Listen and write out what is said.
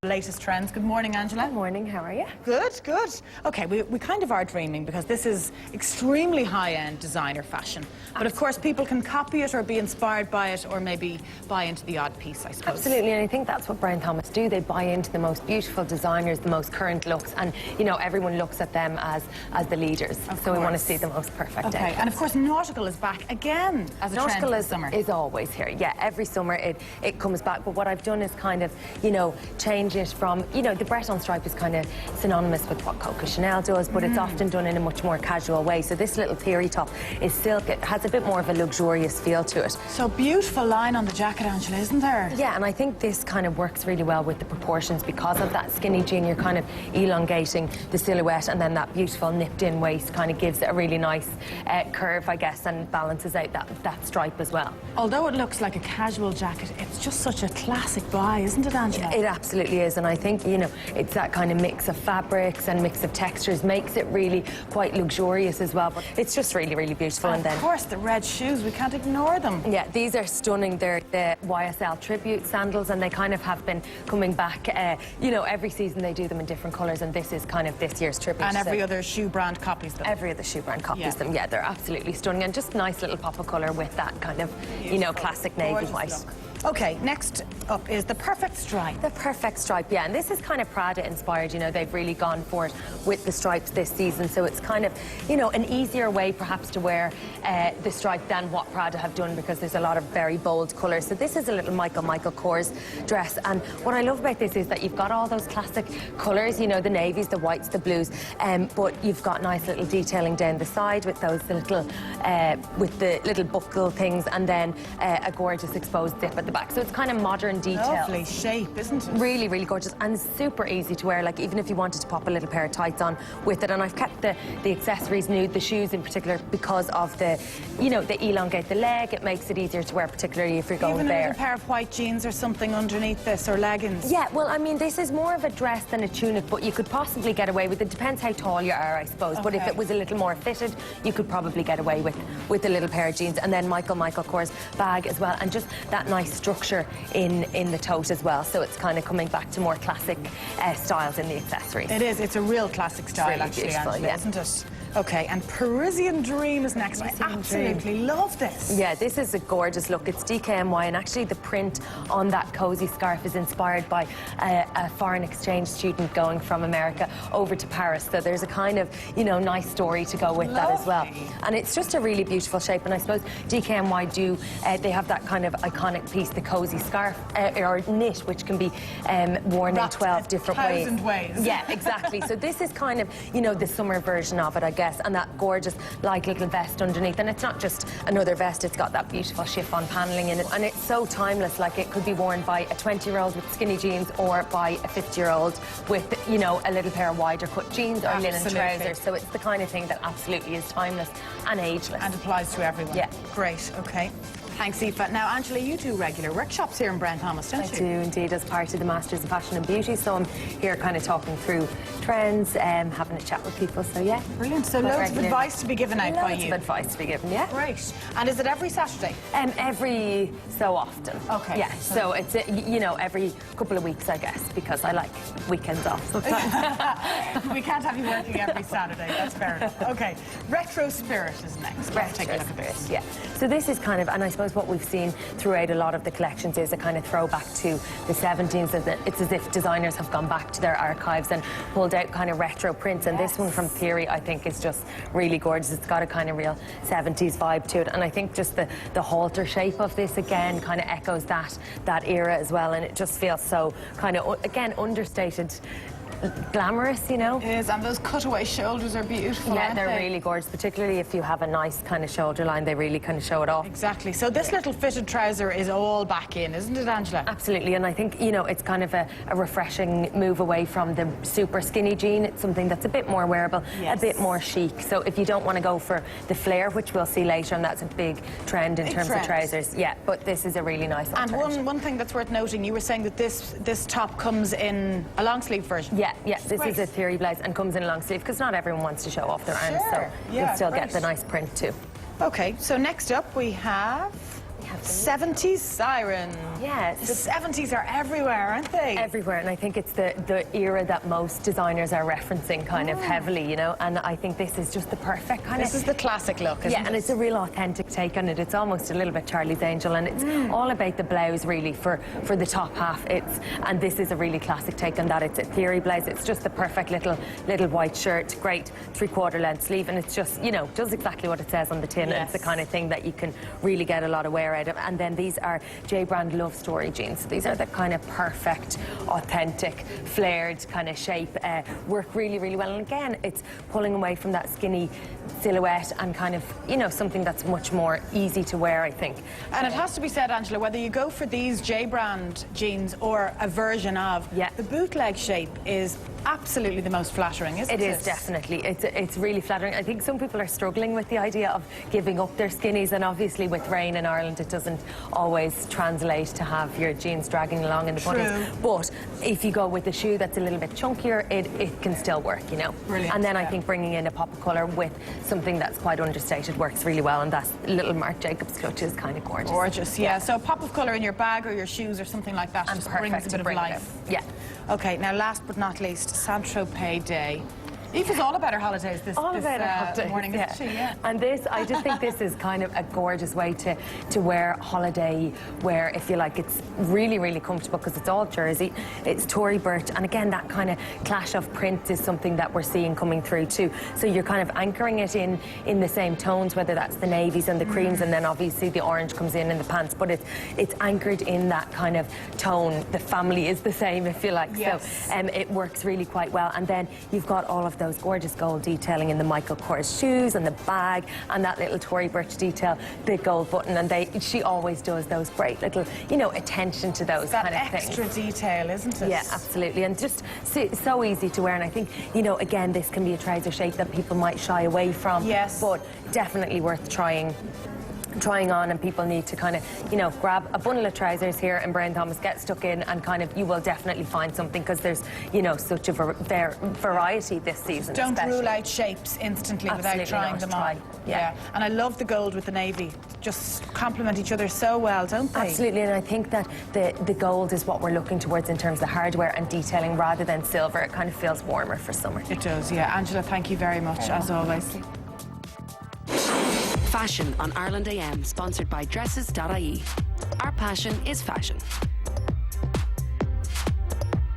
Latest trends. Good morning, Angela. Good morning, how are you? Good, good. Okay, we kind of are dreaming because this is extremely high-end designer fashion. But of course, people can copy it or be inspired by it or maybe buy into the odd piece, I suppose. Absolutely, and I think that's what Brown Thomas do. They buy into the most beautiful designers, the most current looks, and, you know, everyone looks at them as the leaders. So we want to see the most perfect Okay, and of course, nautical is back again as a trend this summer. Is always here. Yeah, every summer it comes back. But what I've done is kind of, you know, change it from, you know, the Breton stripe is kind of synonymous with what Coco Chanel does, but it's often done in a much more casual way. So this little theory top is silk. It has a bit more of a luxurious feel to it. So beautiful line on the jacket, Angela, isn't there? Yeah, and I think this kind of works really well with the proportions because of that skinny jean. You're kind of elongating the silhouette, and then that beautiful nipped-in waist kind of gives it a really nice curve, I guess, and balances out that stripe as well. Although it looks like a casual jacket, it's just such a classic buy, isn't it, Angela? It absolutely is, and I think, you know, it's that kind of mix of fabrics and mix of textures makes it really quite luxurious as well. But it's just really, really beautiful. And then, of course, the red shoes, we can't ignore them. Yeah, these are stunning. They're the Ysl Tribute Sandals, and they kind of have been coming back. You know, every season they do them in different colours, and this is kind of this year's tribute. And every other shoe brand copies them. Every other shoe brand copies them. Yeah, they're absolutely stunning, and just nice little pop of colour with that kind of, you know, classic navy white. Look. Okay, next up is the perfect stripe. The perfect stripe, yeah, and this is kind of Prada inspired. You know, they've really gone for it with the stripes this season, so it's kind of, you know, an easier way perhaps to wear the stripe than what Prada have done, because there's a lot of very bold colours. So this is a little Michael Kors dress, and what I love about this is that you've got all those classic colours, you know, the navies, the whites, the blues, but you've got nice little detailing down the side with those little, with the little buckle things, and then a gorgeous exposed zip at the back. So it's kind of modern detail. Lovely shape, isn't it? Really, really gorgeous, and super easy to wear, like even if you wanted to pop a little pair of tights on with it. And I've kept the accessories nude, the shoes in particular, because of the, you know, they elongate the leg. It makes it easier to wear, particularly if you're going even bare. Even a pair of white jeans or something underneath this, or leggings. Yeah, well, I mean, this is more of a dress than a tunic, but you could possibly get away with it. Depends how tall you are, I suppose. Okay. But if it was a little more fitted, you could probably get away with a little pair of jeans. And then Michael Kors bag as well, and just that nice structure in the tote as well. So it's kind of coming back to more classic styles in the accessories. It is. It's a real classic style, really actually, Angela, isn't it? Okay, and Parisian Dream is next. I absolutely love this. Yeah, this is a gorgeous look. It's DKNY, and actually the print on that cozy scarf is inspired by a foreign exchange student going from America over to Paris. So there's a kind of, you know, nice story to go with that as well. And it's just a really beautiful shape. And I suppose DKNY do, they have that kind of iconic piece, the cozy scarf, or knit, which can be worn in 12 different ways. 1,000 ways. Yeah, exactly. So this is kind of, you know, the summer version of it, I guess, and that gorgeous, like, little vest underneath. And it's not just another vest, it's got that beautiful chiffon paneling in it. And it's so timeless, like it could be worn by a 20-year-old with skinny jeans or by a 50-year-old with, you know, a little pair of wider cut jeans or linen trousers. So it's the kind of thing that absolutely is timeless and ageless. And applies to everyone. Yeah. Great, okay. Thanks, Aoife. Now, Angela, you do regular workshops here in Brown Thomas, don't you? I do indeed, as part of the Masters of Fashion and Beauty. So I'm here kind of talking through trends, having a chat with people. So yeah. Brilliant. So loads of advice to be given out by you. Loads of advice to be given, yeah. Great. And is it every Saturday? Every so often. Okay. Yeah, so it's, you know, every couple of weeks, I guess, because I like weekends off sometimes. We can't have you working every Saturday, that's fair enough. Okay. Retro Spirit is next. Let's take a look at this. Yeah. So this is kind of, and I suppose what we've seen throughout a lot of the collections is a kind of throwback to the 70s. It's as if designers have gone back to their archives and pulled out kind of retro prints. And this one from Theory, I think, is just really gorgeous. It's got a kind of real 70s vibe to it. And I think just the halter shape of this, again, kind of echoes that era as well. And it just feels so kind of, again, understated, glamorous, you know. It is, and those cutaway shoulders are beautiful. Yeah, they're really gorgeous, particularly if you have a nice kind of shoulder line. They really kind of show it off. Exactly. So this little fitted trouser is all back in, isn't it, Angela? Absolutely, and I think, you know, it's kind of a refreshing move away from the super skinny jean. It's something that's a bit more wearable, a bit more chic. So if you don't want to go for the flare, which we'll see later, and that's a big trend in terms of trousers, yeah, but this is a really nice alternative. And one thing that's worth noting, you were saying that this top comes in a long sleeve version. Yeah, this is a Theory blouse and comes in a long sleeve because not everyone wants to show off their arms, so you'll still get the nice print too. Okay, so next up we have 70s siren. Yeah. The 70s are everywhere, aren't they? Everywhere, and I think it's the era that most designers are referencing kind of heavily, you know, and I think this is just the perfect kind of... This is the classic look, isn't it? Yeah, and it's a real authentic take on it. It's almost a little bit Charlie's Angel, and it's all about the blouse, really, for the top half. And this is a really classic take on that. It's a theory blouse. It's just the perfect little white shirt, great 3/4 length sleeve, and it's just, you know, does exactly what it says on the tin. Yes. And it's the kind of thing that you can really get a lot of wear out of. And then these are J Brand Love Story jeans. So these are the kind of perfect, authentic, flared kind of shape. Work really, really well. And again, it's pulling away from that skinny silhouette and kind of, you know, something that's much more easy to wear, I think. And it has to be said, Angela, whether you go for these J Brand jeans or a version of, the bootleg shape is absolutely the most flattering, isn't it? It is, definitely. It's really flattering. I think some people are struggling with the idea of giving up their skinnies, and obviously with rain in Ireland it doesn't always translate to have your jeans dragging along in the puddles. But if you go with a shoe that's a little bit chunkier, it can still work, you know. Brilliant. And then I think bringing in a pop of colour with something that's quite understated works really well, and that little Marc Jacobs clutch is kind of gorgeous. Gorgeous, yeah. So a pop of colour in your bag or your shoes or something like that just brings a bit of life. Yeah. Okay, now last but not least, Saint-Tropez Day. Aoife's all about her holidays this morning, isn't she? Yeah. And this, I just think this is kind of a gorgeous way to wear holiday wear, if you like. It's really, really comfortable because it's all jersey. It's Tory birch, and again, that kind of clash of prints is something that we're seeing coming through too. So you're kind of anchoring it in the same tones, whether that's the navies and the creams, and then obviously the orange comes in the pants, but it's anchored in that kind of tone. The family is the same, if you like. Yes. So it works really quite well. And then you've got all of those gorgeous gold detailing in the Michael Kors shoes and the bag, and that little Tory birch detail, big gold button, and she always does those great little, you know, attention to those kind of things. That extra detail, isn't it? Yeah, absolutely, and just so easy to wear. And I think, you know, again, this can be a trouser shape that people might shy away from. Yes. But definitely worth trying on, and people need to kind of, you know, grab a bundle of trousers here in Brown Thomas, get stuck in, and kind of, you will definitely find something, because there's, you know, such a variety this season. Don't rule out shapes instantly without trying them on. Yeah. And I love the gold with the navy. Just complement each other so well, don't they? Absolutely, and I think that the gold is what we're looking towards in terms of hardware and detailing rather than silver. It kind of feels warmer for summer. It does, yeah. Angela, thank you very much, as always. Fashion on Ireland AM, sponsored by dresses.ie. Our passion is fashion.